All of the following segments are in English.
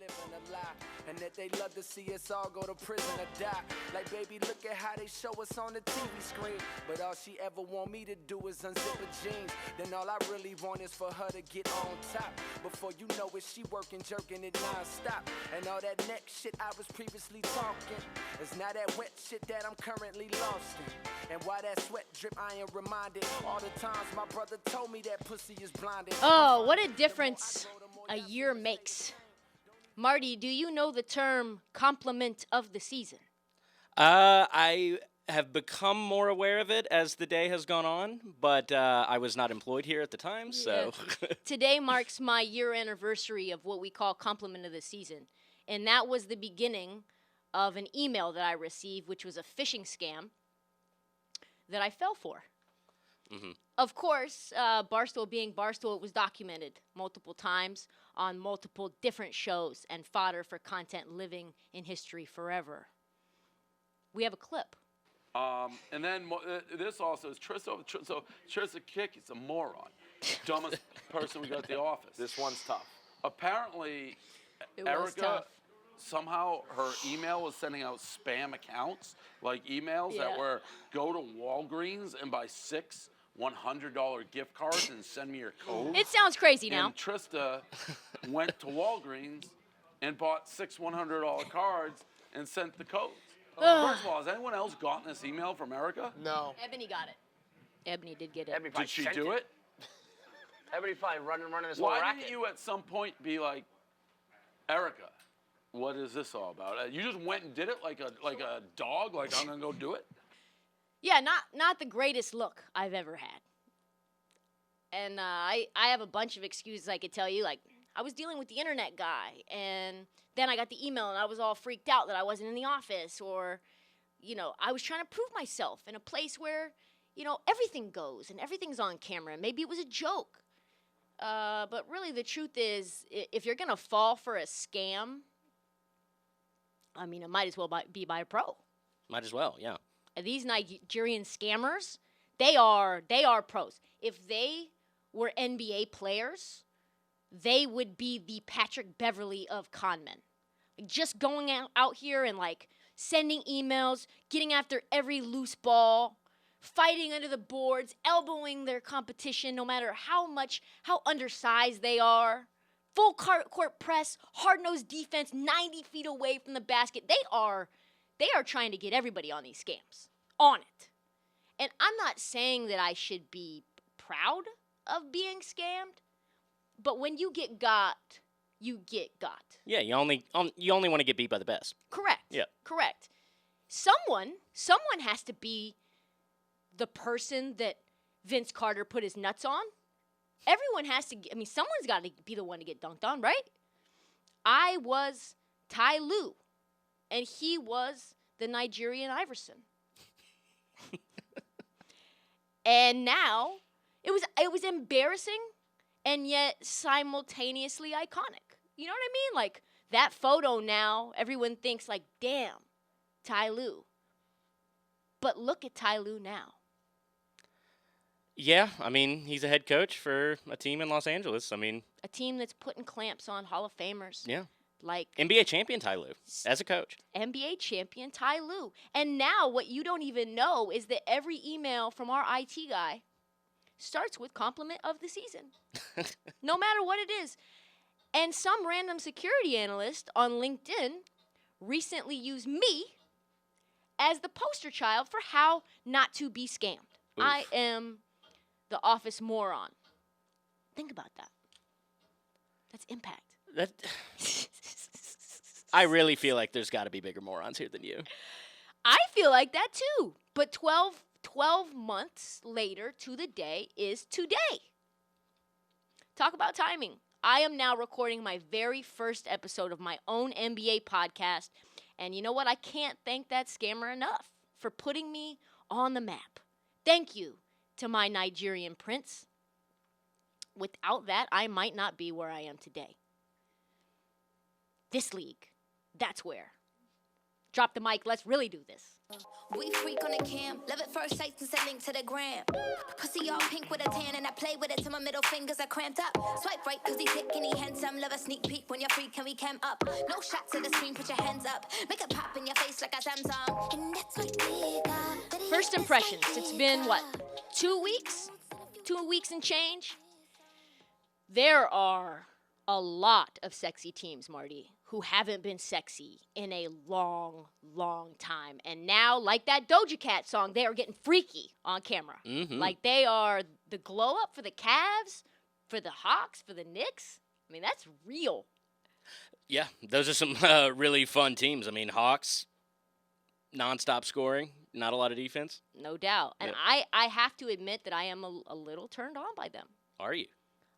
living a lie, and that they love to see us all go to prison or die. Like, baby, look at how they show us on the TV screen, but all she ever want me to do is unzip her jeans. Then all I really want is for her to get on top. Before you know it, she working, jerking it non-stop. And all that neck shit I was previously talking is now that wet shit that I'm currently lost in. And why that sweat drip, I am reminded all the times my brother told me that pussy is blinded. Oh, what a difference a year makes. Marty, do you know the term compliment of the season? I have become more aware of it as the day has gone on, but I was not employed here at the time, so. Today marks my year anniversary of what we call compliment of the season. And that was the beginning of an email that I received, which was a phishing scam that I fell for. Mm-hmm. Of course, Barstool being Barstool, it was documented multiple times on multiple different shows and fodder for content living in history forever. We have a clip. And then this also is Trista Kick is a moron. Dumbest person we got at the office. This one's tough. Apparently, It was Erica, tough. somehow her email was sending out spam accounts, like emails that Yeah. were go to Walgreens and buy 6 $100 gift cards and send me your code. It sounds crazy now. And Trista went to Walgreens and bought 6 $100 cards and sent the codes. First of all, has anyone else gotten this email from Erica? No. Ebony got it. Ebony did get it. Ebony probably Did she sent do it? Everybody probably running this whole Why racket. didn't you at some point be like, Erica, what is this all about? You just went and did it like a dog, like I'm gonna go do it? Yeah, not the greatest look I've ever had. And I have a bunch of excuses I could tell you. Like, I was dealing with the internet guy, and then I got the email, and I was all freaked out that I wasn't in the office, or, I was trying to prove myself in a place where, everything goes and everything's on camera. Maybe it was a joke. But really, the truth is, if you're going to fall for a scam, I mean, it might as well be by a pro. Might as well, yeah. And these Nigerian scammers, they are pros. If they were NBA players, they would be the Patrick Beverly of conmen. Like, just going out here and like sending emails, getting after every loose ball, fighting under the boards, elbowing their competition no matter how undersized they are. Full court press, hard-nosed defense, 90 feet away from the basket. They are trying to get everybody on these scams. On it. And I'm not saying that I should be proud of being scammed, but when you get got, you get got. Yeah, you only want to get beat by the best. Correct. Yeah. Correct. Someone has to be the person that Vince Carter put his nuts on. Everyone has to, someone's got to be the one to get dunked on, right? I was Ty Lue, and he was the Nigerian Iverson. And now, it was embarrassing and yet simultaneously iconic. You know what I mean? Like, that photo now, everyone thinks like, damn, Ty Lue. But look at Ty Lue now. Yeah, he's a head coach for a team in Los Angeles. A team that's putting clamps on Hall of Famers. Yeah. Like NBA champion Ty Lue as a coach. NBA champion Ty Lue. And now what you don't even know is that every email from our IT guy starts with compliment of the season. No matter what it is. And some random security analyst on LinkedIn recently used me as the poster child for how not to be scammed. Oof. I am the office moron. Think about that. That's impact. I really feel like there's got to be bigger morons here than you. I feel like that too. But 12 months later to the day is today. Talk about timing. I am now recording my very first episode of my own NBA podcast. And you know what? I can't thank that scammer enough for putting me on the map. Thank you to my Nigerian prince. Without that, I might not be where I am today. This league, that's where. drop the mic. Let's really do this. We freak on the cam, love at first sight and send link to the gram. Pussy all pink with a tan and I play with it till my middle fingers are cramped up. Swipe right cause he thick and he handsome. Love a sneak peek when you're free, can we cam up? No shots at the screen, put your hands up. Make it pop in your face like a Samsung. And that's what we got. First impressions. It's been, what, 2 weeks? 2 weeks and change? There are a lot of sexy teams, Marty, who haven't been sexy in a long, long time. And now, like that Doja Cat song, they are getting freaky on camera. Mm-hmm. Like they are the glow up for the Cavs, for the Hawks, for the Knicks. I mean, that's real. Yeah, those are some really fun teams. I mean, Hawks, nonstop scoring, not a lot of defense. No doubt. And Yep. I have to admit that I am a little turned on by them. Are you?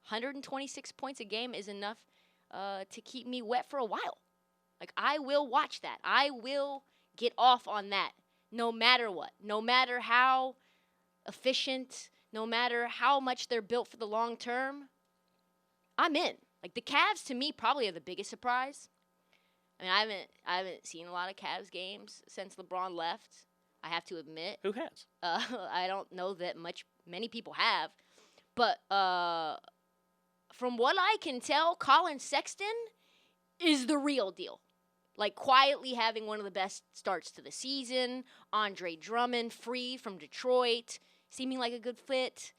126 points a game is enough to keep me wet for a while. Like, I will watch that. I will get off on that no matter what. No matter how efficient, no matter how much they're built for the long term, I'm in. Like, the Cavs, to me, probably are the biggest surprise. I mean, I haven't seen a lot of Cavs games since LeBron left, I have to admit. Who has? I don't know that many people have. But from what I can tell, Colin Sexton is the real deal. Like, quietly having one of the best starts to the season. Andre Drummond, free from Detroit, seeming like a good fit.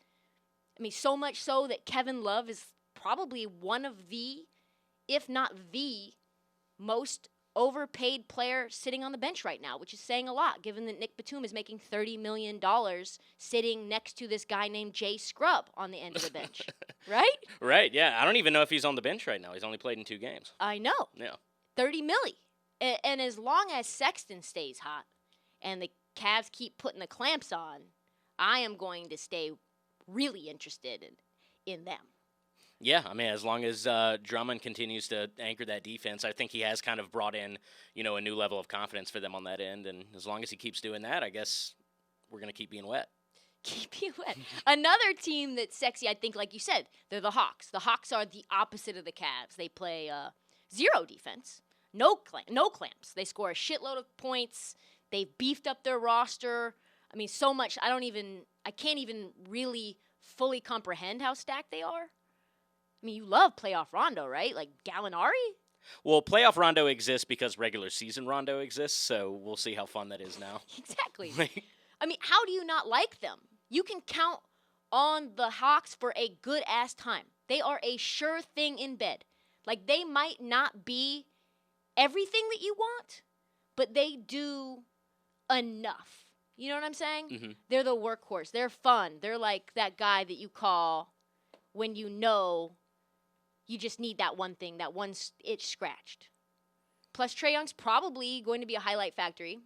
I mean, so much so that Kevin Love is probably one of the, if not the, most overpaid player sitting on the bench right now, which is saying a lot, given that Nick Batum is making $30 million sitting next to this guy named Jay Scrub on the end of the bench. Right? Right, yeah. I don't even know if he's on the bench right now. He's only played in 2 games. I know. Yeah. 30 milli. And as long as Sexton stays hot and the Cavs keep putting the clamps on, I am going to stay really interested in them. Yeah, I mean, as long as Drummond continues to anchor that defense, I think he has kind of brought in, a new level of confidence for them on that end. And as long as he keeps doing that, I guess we're going to keep being wet. Keep you wet. Another team that's sexy, I think, like you said, they're the Hawks. The Hawks are the opposite of the Cavs. They play zero defense, no clamps. They score a shitload of points. They've beefed up their roster. I mean, so much. I can't even really fully comprehend how stacked they are. I mean, you love playoff Rondo, right? Like Gallinari? Well, playoff Rondo exists because regular season Rondo exists, so we'll see how fun that is now. Exactly. I mean, how do you not like them? You can count on the Hawks for a good-ass time. They are a sure thing in bed. Like, they might not be everything that you want, but they do enough. You know what I'm saying? Mm-hmm. They're the workhorse. They're fun. They're like that guy that you call when you know you just need that one thing, that one itch scratched. Plus, Trae Young's probably going to be a highlight factory,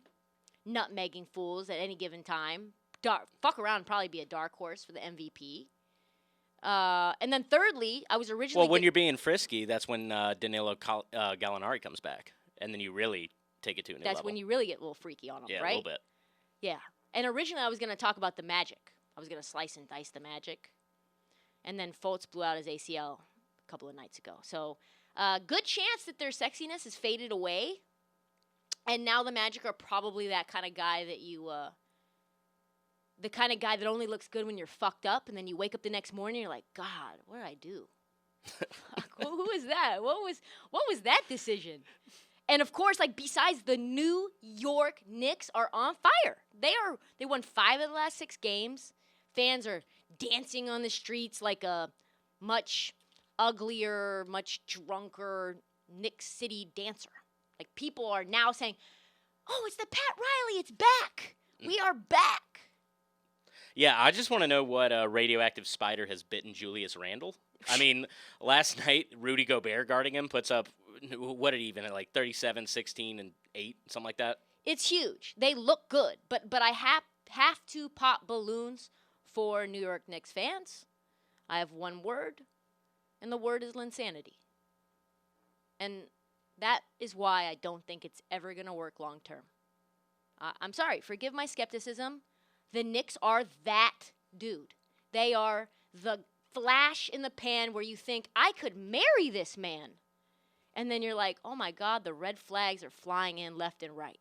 nutmegging fools at any given time. Fuck around and probably be a dark horse for the MVP. And then thirdly, I was originally... Well, when you're being frisky, that's when Danilo Gallinari comes back. And then you really take it to a new level. That's when you really get a little freaky on them, yeah, right? A little bit. Yeah. And originally I was going to talk about the Magic. I was going to slice and dice the Magic. And then Fultz blew out his ACL a couple of nights ago. So good chance that their sexiness has faded away. And now the Magic are probably that kind of guy that you... the kind of guy that only looks good when you're fucked up, and then you wake up the next morning and you're like, God, what did I do? Fuck, who was that? What was that decision? And of course, like, besides, the New York Knicks are on fire. They won 5 of the last 6 games. Fans are dancing on the streets like a much uglier, much drunker Knicks City dancer. Like, people are now saying, oh, it's the Pat Riley, it's back. We are back. Yeah, I just want to know what radioactive spider has bitten Julius Randle. I mean, last night, Rudy Gobert guarding him puts up, what did he even, like 37, 16, and 8, something like that? It's huge. They look good, but I have to pop balloons for New York Knicks fans. I have one word, and the word is Linsanity. And that is why I don't think it's ever going to work long term. I'm sorry, forgive my skepticism. The Knicks are that dude. They are the flash in the pan where you think, I could marry this man. And then you're like, oh my God, the red flags are flying in left and right.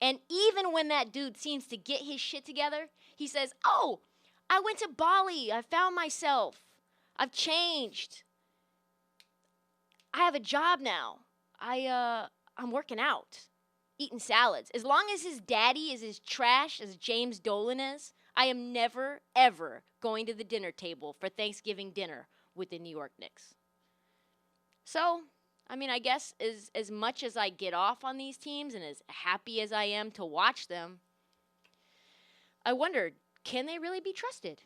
And even when that dude seems to get his shit together, he says, "Oh, I went to Bali. I found myself. I've changed. I have a job now. I'm working out, eating salads." As long as his daddy is as trash as James Dolan is, I am never, ever going to the dinner table for Thanksgiving dinner with the New York Knicks. So, I mean, I guess as much as I get off on these teams and as happy as I am to watch them, I wondered, can they really be trusted?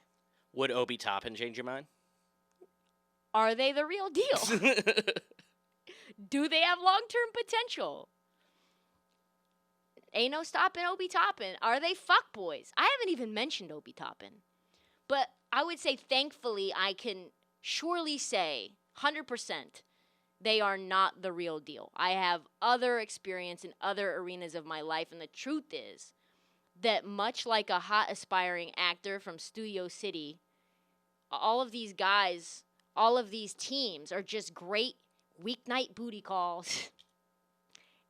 Would Obi Toppin change your mind? Are they the real deal? Do they have long-term potential? Ain't no stopping Obi Toppin. Are they fuckboys? I haven't even mentioned Obi Toppin. But I would say, thankfully, I can surely say 100% they are not the real deal. I have other experience in other arenas of my life, and the truth is that much like a hot aspiring actor from Studio City, all of these guys, all of these teams are just great weeknight booty calls.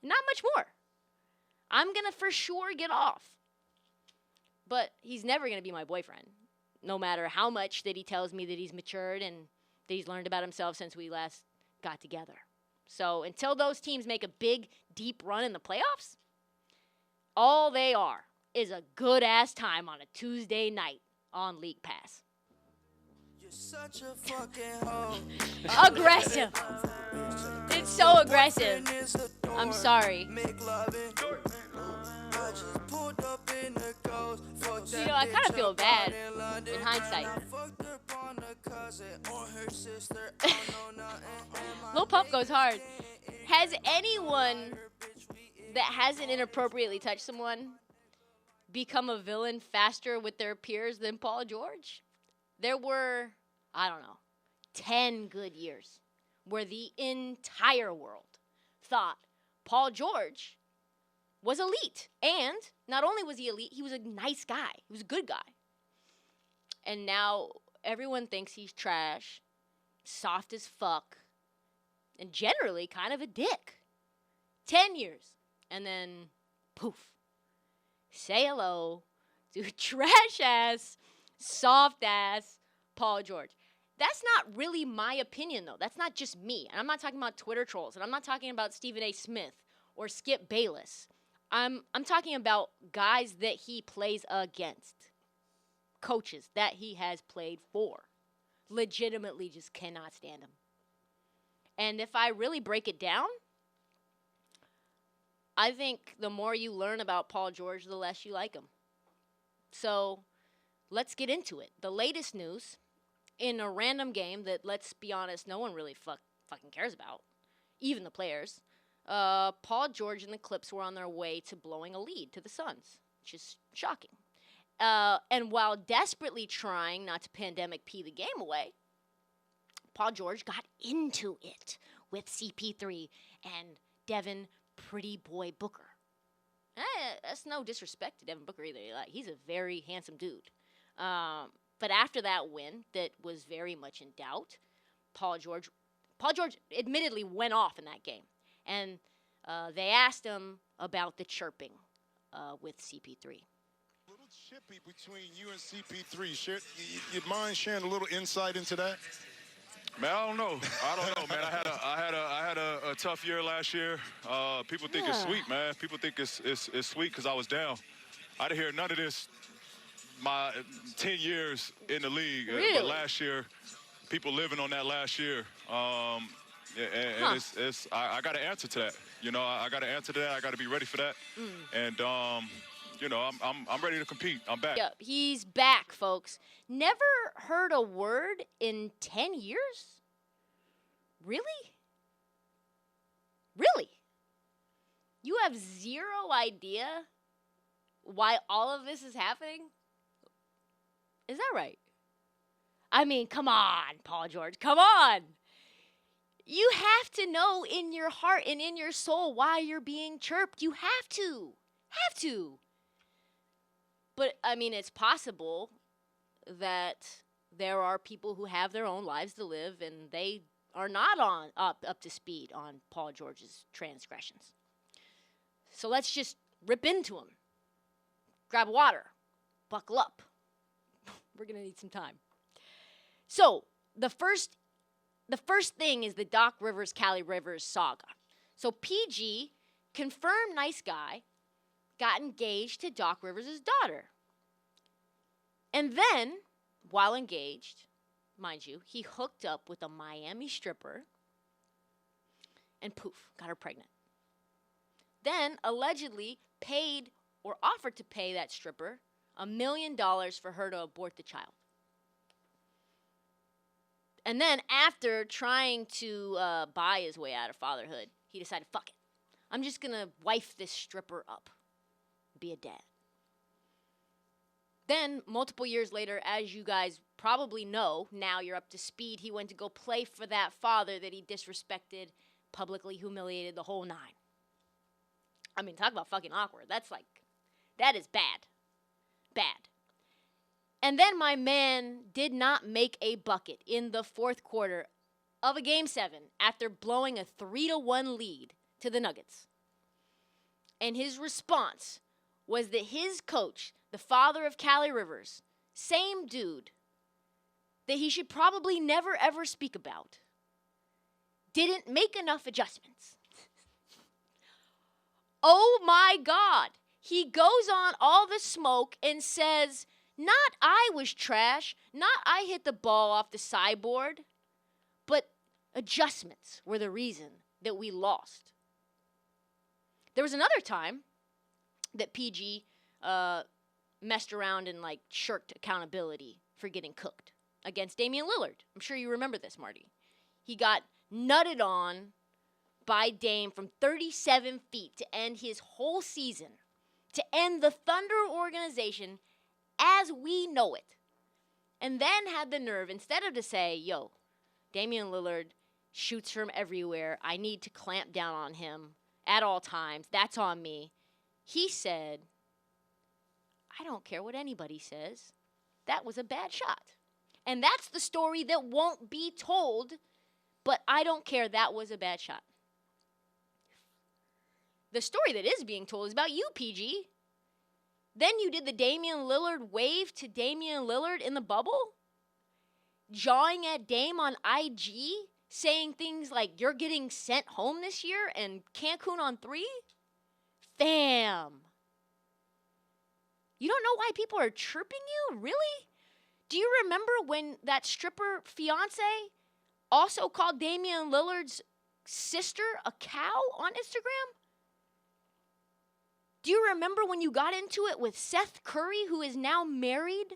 Not much more. I'm going to for sure get off. But he's never going to be my boyfriend, no matter how much that he tells me that he's matured and that he's learned about himself since we last got together. So until those teams make a big, deep run in the playoffs, all they are is a good-ass time on a Tuesday night on League Pass. You're such a fucking hoe. Aggressive. It's so aggressive. I'm sorry. You know, I kind of feel bad in hindsight. Lil Pump goes hard. Has anyone that hasn't inappropriately touched someone become a villain faster with their peers than Paul George? There were, I don't know, 10 good years where the entire world thought Paul George was elite. And not only was he elite, he was a nice guy. He was a good guy. And now everyone thinks he's trash, soft as fuck, and generally kind of a dick. 10 years. And then, poof. Say hello to trash-ass, soft-ass Paul George. That's not really my opinion, though. That's not just me. And I'm not talking about Twitter trolls. And I'm not talking about Stephen A. Smith or Skip Bayless. I'm talking about guys that he plays against. Coaches that he has played for. Legitimately just cannot stand him. And if I really break it down, I think the more you learn about Paul George, the less you like him. So let's get into it. The latest news in a random game that, let's be honest, no one really fucking cares about, even the players. Paul George and the Clips were on their way to blowing a lead to the Suns, which is shocking. And while desperately trying not to pandemic pee the game away, Paul George got into it with CP3 and Devin Pretty Boy Booker. That's no disrespect to Devin Booker either. Like, he's a very handsome dude. But after that win that was very much in doubt, Paul George admittedly went off in that game. And they asked him about the chirping with CP3. A little chippy between you and CP3. You mind sharing a little insight into that? Man, I don't know, man. I had a tough year last year. People think it's sweet, man. People think it's sweet because I was down. I didn't hear none of this my 10 years in the league. Really? But last year, people living on that last year. And I got to answer to that. You know, I got to answer to that. I got to be ready for that. And you know, I'm ready to compete. I'm back. Yeah, he's back, folks. Never heard a word in 10 years? Really? Really? You have zero idea why all of this is happening? Is that right? I mean, come on, Paul George. Come on. You have to know in your heart and in your soul why you're being chirped. You have to. Have to. But, I mean, it's possible that there are people who have their own lives to live and they are not up to speed on Paul George's transgressions. So let's just rip into him. Grab water. Buckle up. We're going to need some time. So, the first thing is the Doc Rivers, Callie Rivers saga. So, PG, confirmed nice guy, got engaged to Doc Rivers' daughter. And then, while engaged, mind you, he hooked up with a Miami stripper and poof, got her pregnant. Then, allegedly, paid or offered to pay that stripper $1 million for her to abort the child. And then, after trying to buy his way out of fatherhood, he decided, fuck it. I'm just going to wife this stripper up. Be a dad. Then, multiple years later, as you guys probably know, now you're up to speed, he went to go play for that father that he disrespected, publicly humiliated, the whole nine. I mean, talk about fucking awkward. That is bad. Bad. And then my man did not make a bucket in the fourth quarter of a Game 7 after blowing a 3-1 lead to the Nuggets. And his response was that his coach, the father of Callie Rivers, same dude that he should probably never ever speak about, didn't make enough adjustments. Oh my God. He goes on all the smoke and says, not I was trash, not I hit the ball off the sideboard, but adjustments were the reason that we lost. There was another time that PG messed around and shirked accountability for getting cooked against Damian Lillard. I'm sure you remember this, Marty. He got nutted on by Dame from 37 feet to end his whole season, to end the Thunder organization as we know it. And then had the nerve, instead of to say, yo, Damian Lillard shoots from everywhere, I need to clamp down on him at all times, that's on me. He said, I don't care what anybody says. That was a bad shot. And that's the story that won't be told, but I don't care, that was a bad shot. The story that is being told is about you, PG. Then you did the Damian Lillard wave to Damian Lillard in the bubble, jawing at Dame on IG, saying things like, you're getting sent home this year and Cancun on 3? Fam. You don't know why people are chirping you? Really? Do you remember when that stripper fiance also called Damian Lillard's sister a cow on Instagram? Do you remember when you got into it with Seth Curry, who is now married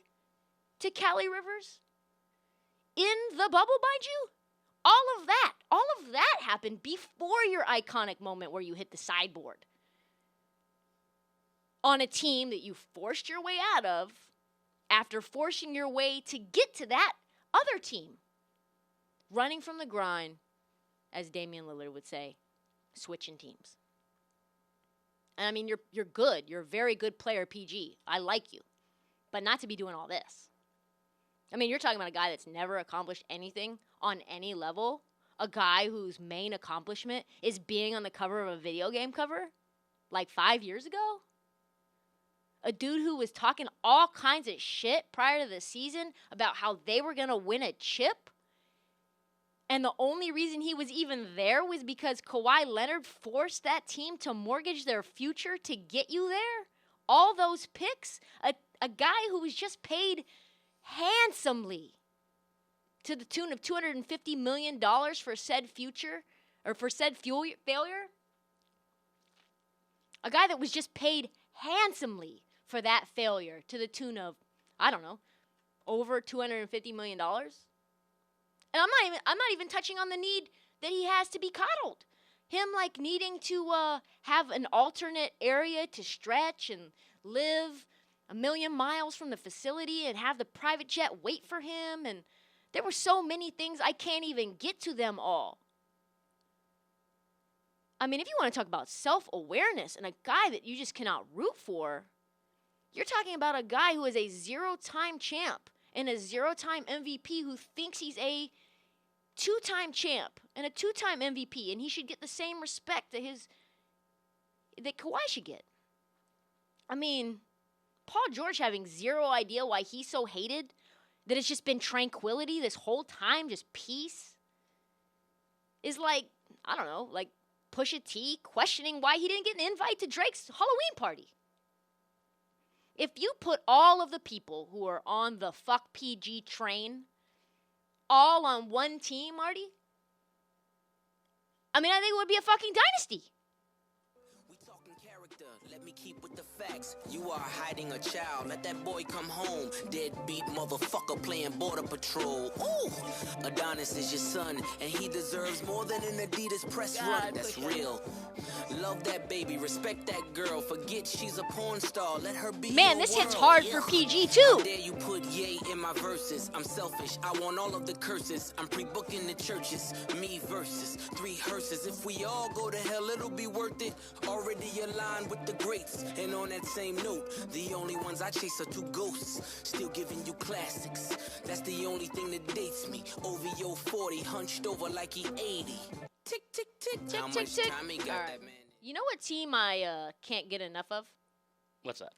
to Callie Rivers? In the bubble, mind you? All of that happened before your iconic moment where you hit the sideboard on a team that you forced your way out of after forcing your way to get to that other team. Running from the grind, as Damian Lillard would say, switching teams. And I mean, you're good. You're a very good player, PG. I like you. But not to be doing all this. I mean, you're talking about a guy that's never accomplished anything on any level. A guy whose main accomplishment is being on the cover of a video game cover, 5 years ago. A dude who was talking all kinds of shit prior to the season about how they were going to win a chip. And the only reason he was even there was because Kawhi Leonard forced that team to mortgage their future to get you there. All those picks, a guy who was just paid handsomely to the tune of $250 million for said future, or for said failure. A guy that was just paid handsomely for that failure to the tune of, I don't know, over $250 million. And I'm not even touching on the need that he has to be coddled. Him needing to have an alternate area to stretch and live 1 million miles from the facility and have the private jet wait for him. And there were so many things, I can't even get to them all. I mean, if you want to talk about self-awareness and a guy that you just cannot root for, you're talking about a guy who is a 0-time champ and a 0-time MVP who thinks he's a 2-time champ and a 2-time MVP, and he should get the same respect that Kawhi should get. I mean, Paul George having zero idea why he's so hated, that it's just been tranquility this whole time, just peace, is like, I don't know, like Pusha T questioning why he didn't get an invite to Drake's Halloween party. If you put all of the people who are on the fuck PG train all on one team, Marty, I mean, I think it would be a fucking dynasty. We talking character, let me keep with the facts. You are hiding a child, let that boy come home. Deadbeat motherfucker playing border patrol. Ooh, Adonis is your son, and he deserves more than an Adidas press run. That's real. Love that baby, respect that girl. Forget she's a porn star, let her be. Man, your this hits world. hard Yeah. for PG How too. dare you put yay in my verses? I'm selfish, I want all of the curses. I'm pre-booking the churches, me versus 3 hearses. If we all go to hell, it'll be worth it. Already aligned with the greats. And on that same note, the only ones I chase are 2 ghosts. Still giving you classics. That's the only thing that dates me. OVO 40, hunched over like he 80. Tick, tick, tick. How tick, much tick. time he got All right. that man? You know what team I can't get enough of? What's that?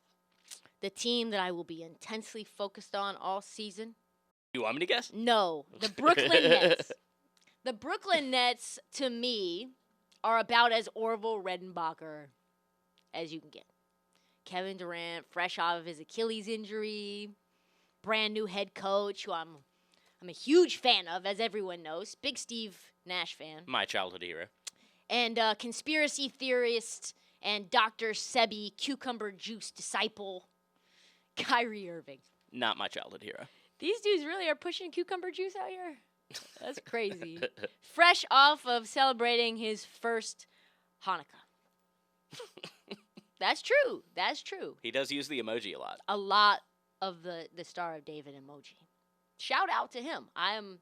The team that I will be intensely focused on all season? You want me to guess? No, the Brooklyn Nets. The Brooklyn Nets, to me, are about as Orville Redenbacher as you can get. Kevin Durant, fresh off of his Achilles injury, brand new head coach, who I'm a huge fan of, as everyone knows. Big Steve Nash fan. My childhood hero. And conspiracy theorist and Dr. Sebi cucumber juice disciple, Kyrie Irving. Not my childhood hero. These dudes really are pushing cucumber juice out here? That's crazy. Fresh off of celebrating his first Hanukkah. That's true. That's true. He does use the emoji a lot. A lot of the Star of David emoji. Shout out to him. I'm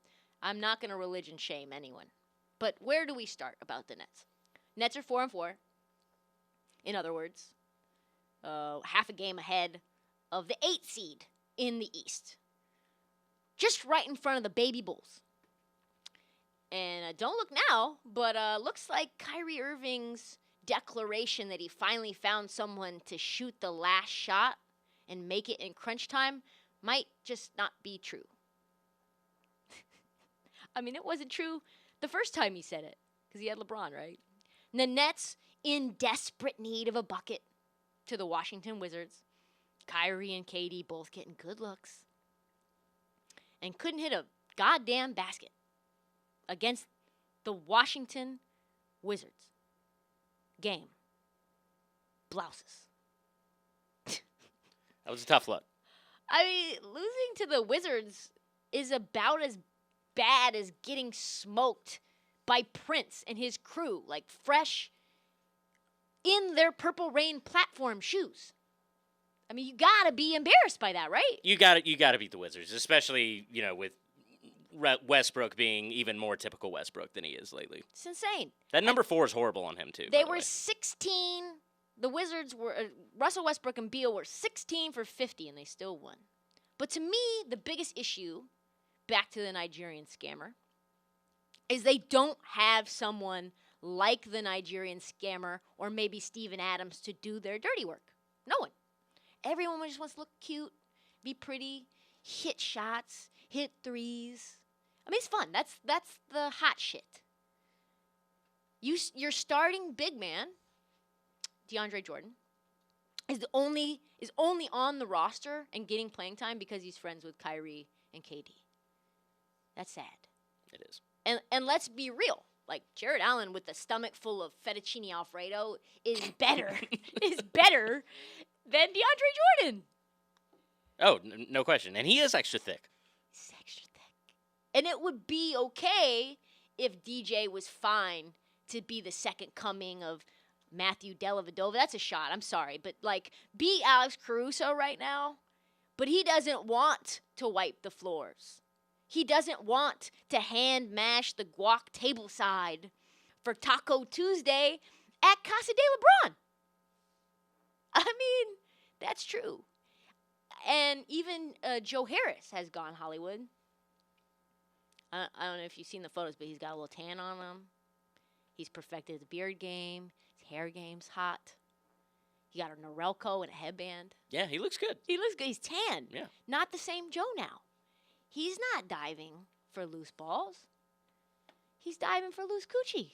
not going to religion shame anyone. But where do we start about the Nets? Nets are 4-4. In other words, half a game ahead of the 8th seed in the East. Just right in front of the Baby Bulls. And don't look now, but looks like Kyrie Irving's declaration that he finally found someone to shoot the last shot and make it in crunch time might just not be true. I mean, it wasn't true the first time he said it, because he had LeBron, right? And the Nets, in desperate need of a bucket to the Washington Wizards. Kyrie and KD both getting good looks. And couldn't hit a goddamn basket against the Washington Wizards. Game. Blouses. That was a tough look. I mean, losing to the Wizards is about as bad as getting smoked by Prince and his crew, like fresh in their Purple Rain platform shoes. I mean, you gotta be embarrassed by that, right? You got to beat the Wizards, especially with Westbrook being even more typical Westbrook than he is lately. It's insane. That number 4 is horrible on him too. They by the were way. 16. The Wizards were Russell Westbrook and Beal were 16 for 50, and they still won. But to me, the biggest issue, back to the Nigerian scammer, is they don't have someone like the Nigerian scammer or maybe Steven Adams to do their dirty work. No one. Everyone just wants to look cute, be pretty, hit shots, hit threes. I mean, it's fun. That's the hot shit. Your starting big man, DeAndre Jordan, is only on the roster and getting playing time because he's friends with Kyrie and KD. That's sad. It is. And let's be real. Like, Jared Allen with a stomach full of fettuccine Alfredo is better than DeAndre Jordan. Oh, no question. And he is extra thick. He's extra thick. And it would be okay if DJ was fine to be the second coming of Matthew Dellavedova. That's a shot. I'm sorry. But, be Alex Caruso right now. But he doesn't want to wipe the floors. He doesn't want to hand mash the guac tableside for Taco Tuesday at Casa de LeBron. I mean, that's true. And even Joe Harris has gone Hollywood. I don't know if you've seen the photos, but he's got a little tan on him. He's perfected the beard game. His hair game's hot. He got a Norelco and a headband. Yeah, he looks good. He looks good. He's tan. Yeah. Not the same Joe now. He's not diving for loose balls. He's diving for loose coochie.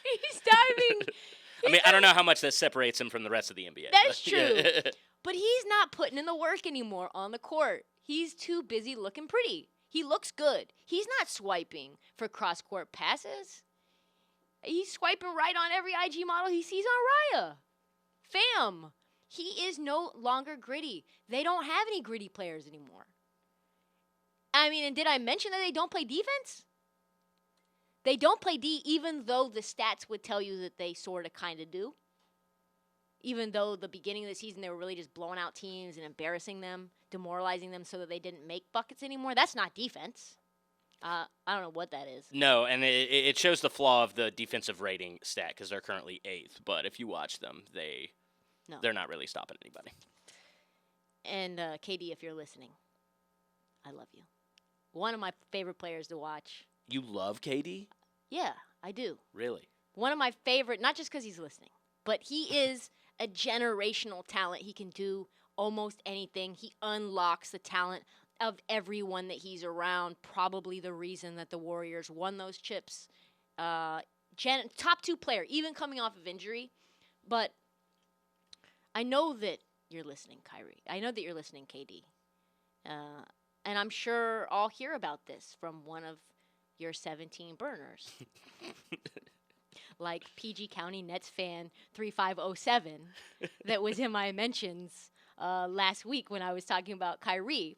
He's diving. I mean, I don't know how much that separates him from the rest of the NBA. That's but- true. But he's not putting in the work anymore on the court. He's too busy looking pretty. He looks good. He's not swiping for cross-court passes. He's swiping right on every IG model he sees on Raya. Fam, he is no longer gritty. They don't have any gritty players anymore. I mean, and did I mention that they don't play defense? They don't play D, even though the stats would tell you that they sort of kind of do. Even though the beginning of the season they were really just blowing out teams and embarrassing them, demoralizing them so that they didn't make buckets anymore. That's not defense. I don't know what that is. No, and it shows the flaw of the defensive rating stat because they're currently 8th. But if you watch them, they're not really stopping anybody. And KD, if you're listening, I love you. One of my favorite players to watch. You love KD? Yeah, I do. Really? One of my favorite, not just because he's listening, but he is a generational talent. He can do almost anything. He unlocks the talent of everyone that he's around. Probably the reason that the Warriors won those chips. Top 2 player, even coming off of injury. But I know that you're listening, Kyrie. I know that you're listening, KD. And I'm sure I'll hear about this from one of your 17 burners. Like PG County Nets fan 3507 that was in my mentions last week when I was talking about Kyrie.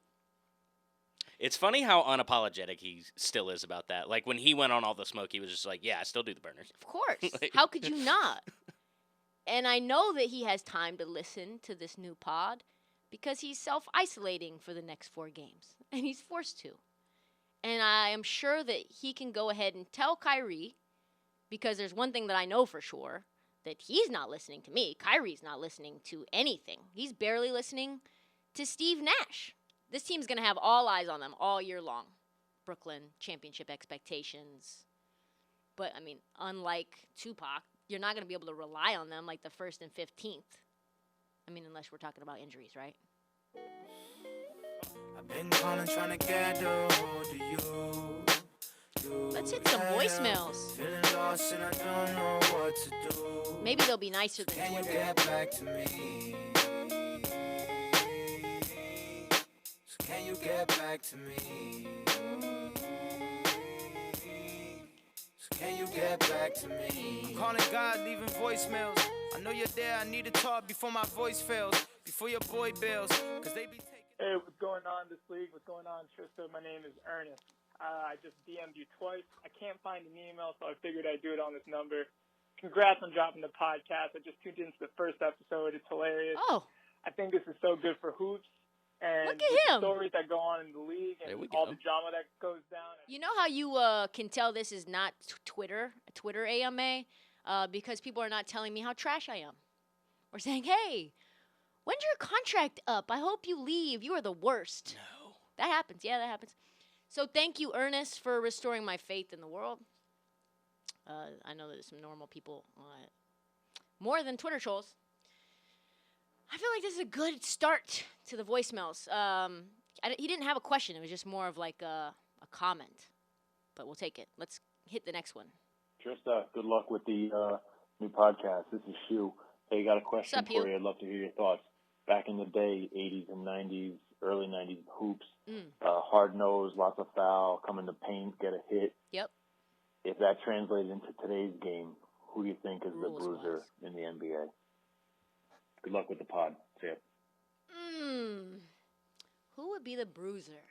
It's funny how unapologetic he still is about that. Like, when he went on All the Smoke, he was just like, yeah, I still do the burners. Of course. Like- How could you not? And I know that he has time to listen to this new pod because he's self-isolating for the next 4 games. And he's forced to. And I am sure that he can go ahead and tell Kyrie, because there's one thing that I know for sure, that he's not listening to me. Kyrie's not listening to anything. He's barely listening to Steve Nash. This team's going to have all eyes on them all year long. Brooklyn, championship expectations. But, I mean, unlike Tupac, you're not going to be able to rely on them like the 1st and 15th. I mean, unless we're talking about injuries, right? I've been calling trying to get a hold of you. Let's hit some voicemails. Feeling lost and I don't know what to do. Maybe they'll be nicer than Can you Twitter. get back to me? So can you get back to me? So can you get back to me? I'm calling God, leaving voicemails. I know you're there, I need to talk before my voice fails. Before your boy bails, cause they be taking... Hey, what's going on this league? What's going on, Trista? My name is Ernest. I just DM'd you twice. I can't find an email, so I figured I'd do it on this number. Congrats on dropping the podcast. I just tuned into the first episode. It's hilarious. Oh, I think this is so good for hoops. And Look at with him. the stories that go on in the league and There we all go. the drama that goes down. you know how you can tell this is not Twitter AMA? Because people are not telling me how trash I am. Or saying, hey, when's your contract up? I hope you leave. You are the worst. No. That happens. Yeah, that happens. So thank you, Ernest, for restoring my faith in the world. I know that there's some normal people, more than Twitter trolls. I feel like this is a good start to the voicemails. He didn't have a question. It was just more of like a comment. But we'll take it. Let's hit the next one. Trista, good luck with the new podcast. This is Shu. Hey, got a question What's up, for Hugh? you. I'd love to hear your thoughts. Back in the day, 80s and 90s, early 90s hoops, hard nose, lots of foul, come in the paint, get a hit. Yep. If that translated into today's game, who do you think is the Rules-wise. bruiser in the NBA? Good luck with the pod. See ya. Who would be the bruiser?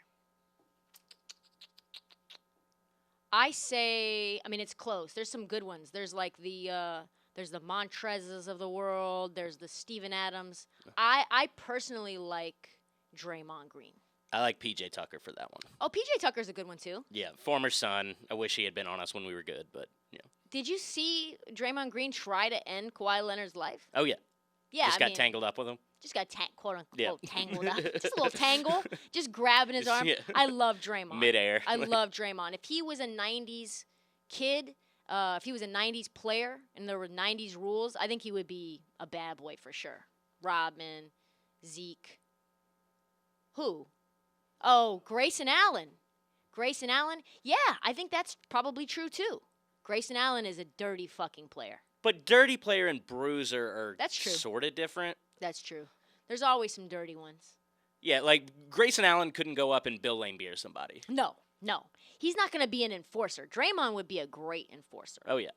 I say, I mean, it's close. There's some good ones. There's like there's the Montrezes of the world. There's the Steven Adams. I personally like Draymond Green. I like PJ Tucker for that one. Oh, PJ Tucker's a good one too. Yeah, former Sun. I wish he had been on us when we were good, but yeah. Did you see Draymond Green try to end Kawhi Leonard's life? Oh yeah. Yeah, Just I got mean, tangled up with him. Just got quote unquote Yeah. tangled up. Just a little tangle. Just grabbing his arm. Yeah. I love Draymond. Midair. I love Draymond. If he was a 90s kid, if he was a 90s player and there were 90s rules, I think he would be a bad boy for sure. Rodman, Zeke. Who? Oh, Grayson Allen. Grayson Allen? Yeah, I think that's probably true too. Grayson Allen is a dirty fucking player. But dirty player and bruiser are That's true. sort of different. That's true. There's always some dirty ones. Yeah, like Grayson Allen couldn't go up and Bill Laimbeer somebody. No. He's not going to be an enforcer. Draymond would be a great enforcer. Oh, yeah.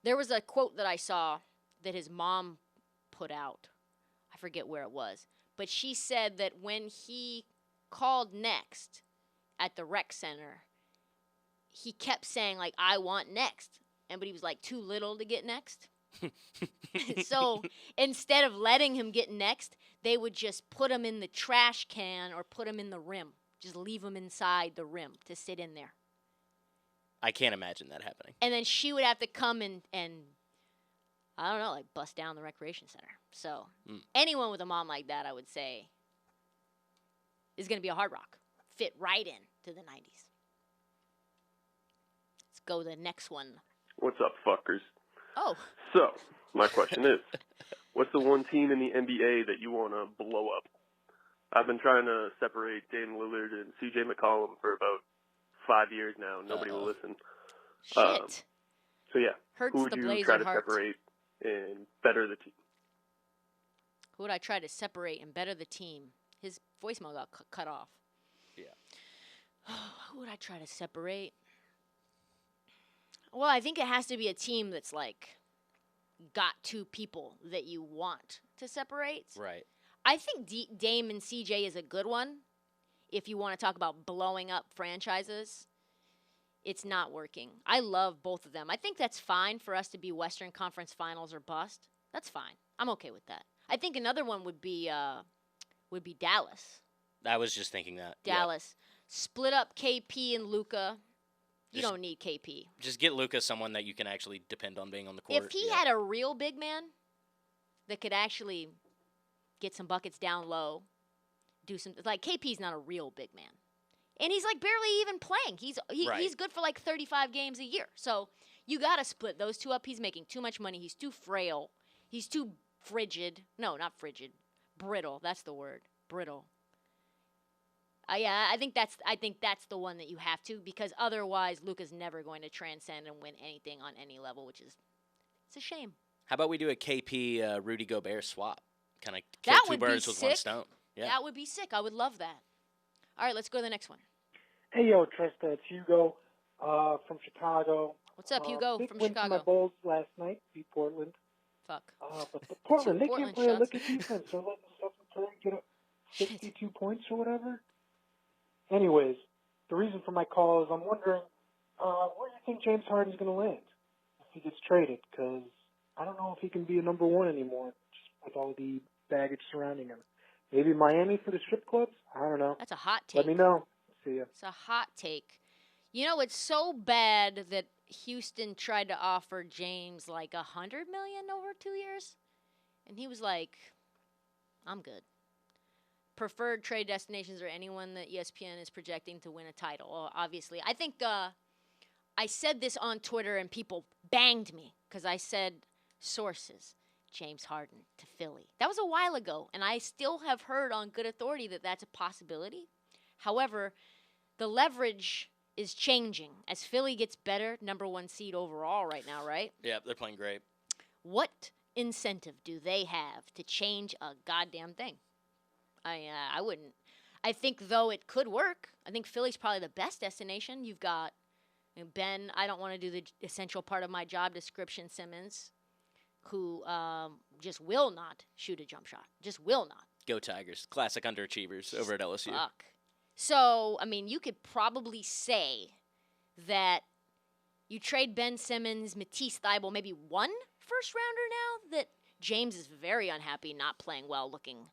There was a quote that I saw that his mom put out. I forget where it was. But she said that when he called next at the rec center, he kept saying, like, I want next. But he was, like, too little to get next. So instead of letting him get next, they would just put him in the trash can or put him in the rim. Just leave him inside the rim to sit in there. I can't imagine that happening. And then she would have to come and I don't know, like bust down the recreation center. So anyone with a mom like that, I would say, is going to be a Hard Rock. Fit right in to the 90s. Let's go to the next one. What's up, fuckers? Oh. So, my question is, what's the one team in the NBA that you want to blow up? I've been trying to separate Damian Lillard and C.J. McCollum for about 5 years now. Nobody will listen. Shit. So, yeah. Hurts who would the you Blazer try to heart. separate and better the team? Who would I try to separate and better the team? His voicemail got cut off. Yeah. Who would I try to separate? Well, I think it has to be a team that's like got two people that you want to separate. Right. I think Dame and CJ is a good one. If you want to talk about blowing up franchises, it's not working. I love both of them. I think that's fine for us to be Western Conference Finals or bust. That's fine. I'm okay with that. I think another one would be Dallas. I was just thinking that. Dallas. Split up KP and Luka. You Just- don't need KP. Just get Luka someone that you can actually depend on being on the court. If he had a real big man that could actually get some buckets down low, do some like KP's not a real big man, and he's like barely even playing. He's good for like 35 games a year. So you gotta split those two up. He's making too much money. He's too frail. He's too frigid. No, not frigid. Brittle. That's the word. Brittle. Yeah, I think that's the one that you have to, because otherwise Luka's never going to transcend and win anything on any level, which is it's a shame. How about we do a KP Rudy Gobert swap? Kind of That kill two would be birds with one sick. stone. Yeah. That would be sick. I would love that. All right, let's go to the next one. Hey, yo, Trista, it's Hugo from Chicago. What's up, Hugo, big from win for Chicago? my Bulls last night, beat Portland. Fuck. But the Portland, they Portland can't play a shots. lick of defense. They're letting Stephen Curry get up 62 points or whatever. Anyways, the reason for my call is I'm wondering where do you think James Harden's going to land if he gets traded? Because I don't know if he can be a number one anymore just with all the baggage surrounding him. Maybe Miami for the strip clubs? I don't know. That's a hot take. Let me know. See ya. It's a hot take. You know, it's so bad that Houston tried to offer James like $100 million over 2 years, and he was like, "I'm good." Preferred trade destinations are anyone that ESPN is projecting to win a title. Well, obviously, I think I said this on Twitter and people banged me because I said sources. James Harden to Philly. That was a while ago, and I still have heard on good authority that that's a possibility. However, the leverage is changing as Philly gets better, number one seed overall right now, right? Yeah, they're playing great. What incentive do they have to change a goddamn thing? I wouldn't. I think, though, it could work. I think Philly's probably the best destination. You've got Ben, I don't want to do the essential part of my job description, Simmons, who just will not shoot a jump shot. Just will not. Go Tigers. Classic underachievers over at LSU. Fuck. So, I mean, you could probably say that you trade Ben Simmons, Matisse Thybulle, maybe one first rounder now, that James is very unhappy not playing well, looking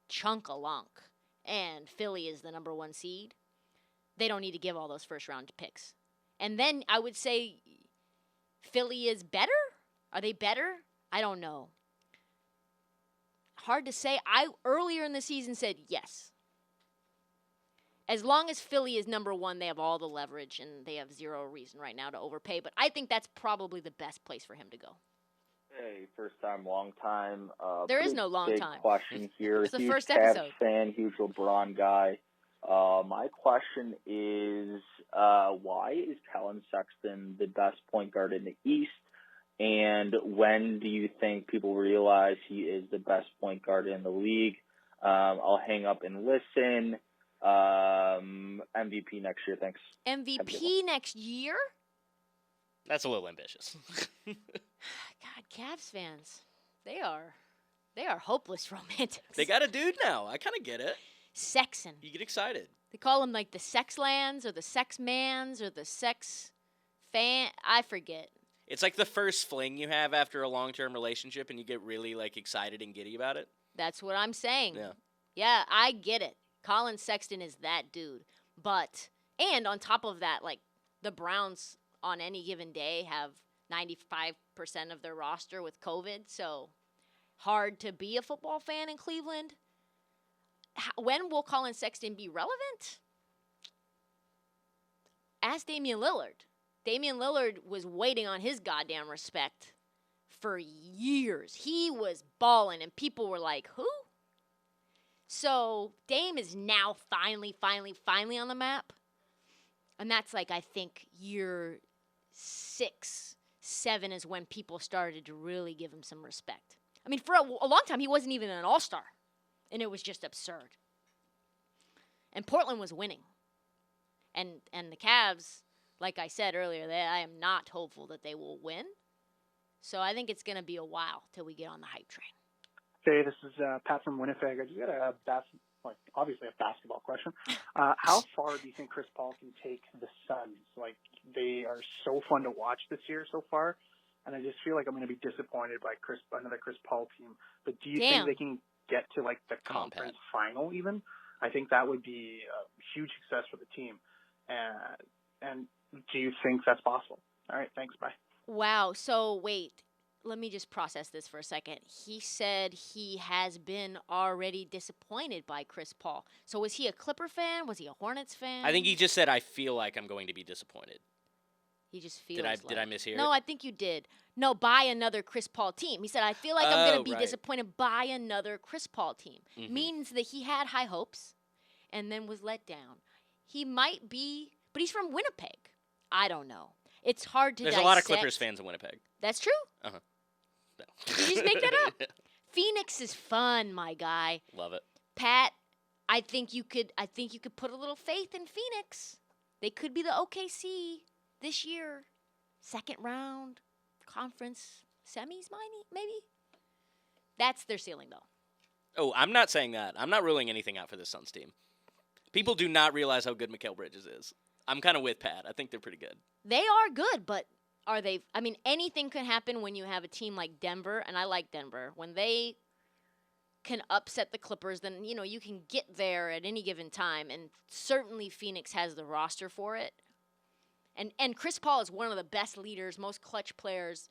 chunk-a-lunk, and Philly is the number one seed. They don't need to give all those first-round picks. And then I would say Philly is better? Are they better? I don't know. Hard to say. I earlier in the season said yes. As long as Philly is number one, they have all the leverage, and they have zero reason right now to overpay. But I think that's probably the best place for him to go. Hey, first time, long time. There is Pretty no long big time. question here. It's the Huge first Cavs episode. fan, huge LeBron guy. My question is, why is Colin Sexton the best point guard in the East? And when do you think people realize he is the best point guard in the league? I'll hang up and listen. MVP next year, thanks. MVP next year? That's a little ambitious. God, Cavs fans, they are hopeless romantics. They got a dude now. I kind of get it. Sexton. You get excited. They call him like the Sex Lands or the Sex Mans or the Sex Fan. I forget. It's like the first fling you have after a long-term relationship, and you get really like excited and giddy about it. That's what I'm saying. Yeah. Yeah, I get it. Colin Sexton is that dude. But, and on top of that, like, the Browns on any given day have 95% of their roster with COVID, so hard to be a football fan in Cleveland. When will Colin Sexton be relevant? Ask Damian Lillard. Damian Lillard was waiting on his goddamn respect for years. He was balling, and people were like, who? So Dame is now finally on the map. And that's like, I think, year 6, 7 is when people started to really give him some respect. I mean, for a long time, he wasn't even an all-star. And it was just absurd. And Portland was winning. And the Cavs, like I said earlier, I am not hopeful that they will win. So I think it's going to be a while till we get on the hype train. Hey, this is Pat from Winnipeg. I just got obviously a basketball question. How far do you think Chris Paul can take the Suns? Like, they are so fun to watch this year so far, and I just feel like I'm going to be disappointed by another Chris Paul team. But do you think they can get to like the conference final even? I think that would be a huge success for the team. And do you think that's possible? All right, thanks. Bye. Wow. So wait, let me just process this for a second. He said he has been already disappointed by Chris Paul. So was he a Clipper fan? Was he a Hornets fan? I think he just said, I feel like I'm going to be disappointed. He just feels Did I mishear No, it? I think you did. No, by another Chris Paul team. He said, I feel like I'm going to be disappointed by another Chris Paul team. Mm-hmm. Means that he had high hopes and then was let down. He might be, but he's from Winnipeg. I don't know. It's hard to There's dissect. a lot of Clippers fans in Winnipeg. That's true? Uh-huh. No. Did you just make that up? Phoenix is fun, my guy. Love it. Pat, I think you could put a little faith in Phoenix. They could be the OKC this year. Second round, conference, semis, maybe? That's their ceiling, though. Oh, I'm not saying that. I'm not ruling anything out for this Suns team. People do not realize how good Mikal Bridges is. I'm kind of with Pat. I think they're pretty good. They are good, but are they? I mean, anything can happen when you have a team like Denver, and I like Denver. When they can upset the Clippers, then, you can get there at any given time, and certainly Phoenix has the roster for it. And Chris Paul is one of the best leaders, most clutch players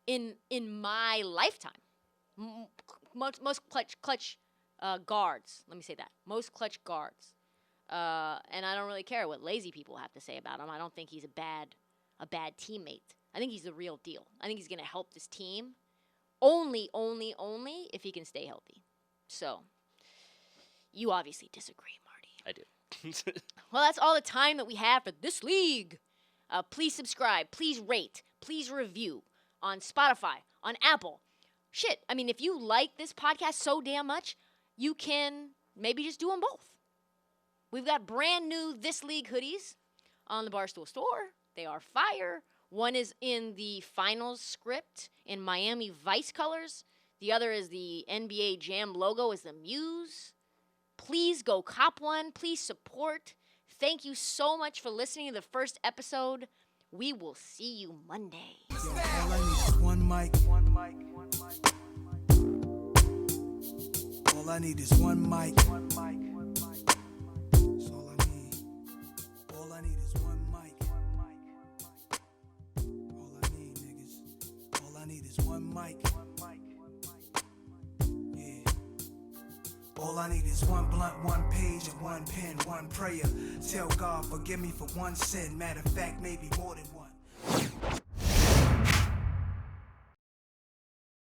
in my lifetime. Most clutch guards. Let me say that. Most clutch guards. And I don't really care what lazy people have to say about him. I don't think he's a bad teammate. I think he's the real deal. I think he's going to help this team only if he can stay healthy. So, you obviously disagree, Marty. I do. Well, that's all the time that we have for this league. Please subscribe. Please rate. Please review on Spotify, on Apple. Shit, I mean, if you like this podcast so damn much, you can maybe just do them both. We've got brand new This League hoodies on the Barstool store. They are fire. One is in the finals script in Miami Vice colors. The other is the NBA Jam logo as the Muse. Please go cop one. Please support. Thank you so much for listening to the first episode. We will see you Monday. All I need is one mic. All I need is one mic. That's all I need. All I need is one mic. All I need, niggas. All I need is one mic. Yeah. All I need is one blunt, one page, and one pen, one prayer. Tell God, forgive me for one sin. Matter of fact, maybe more than one.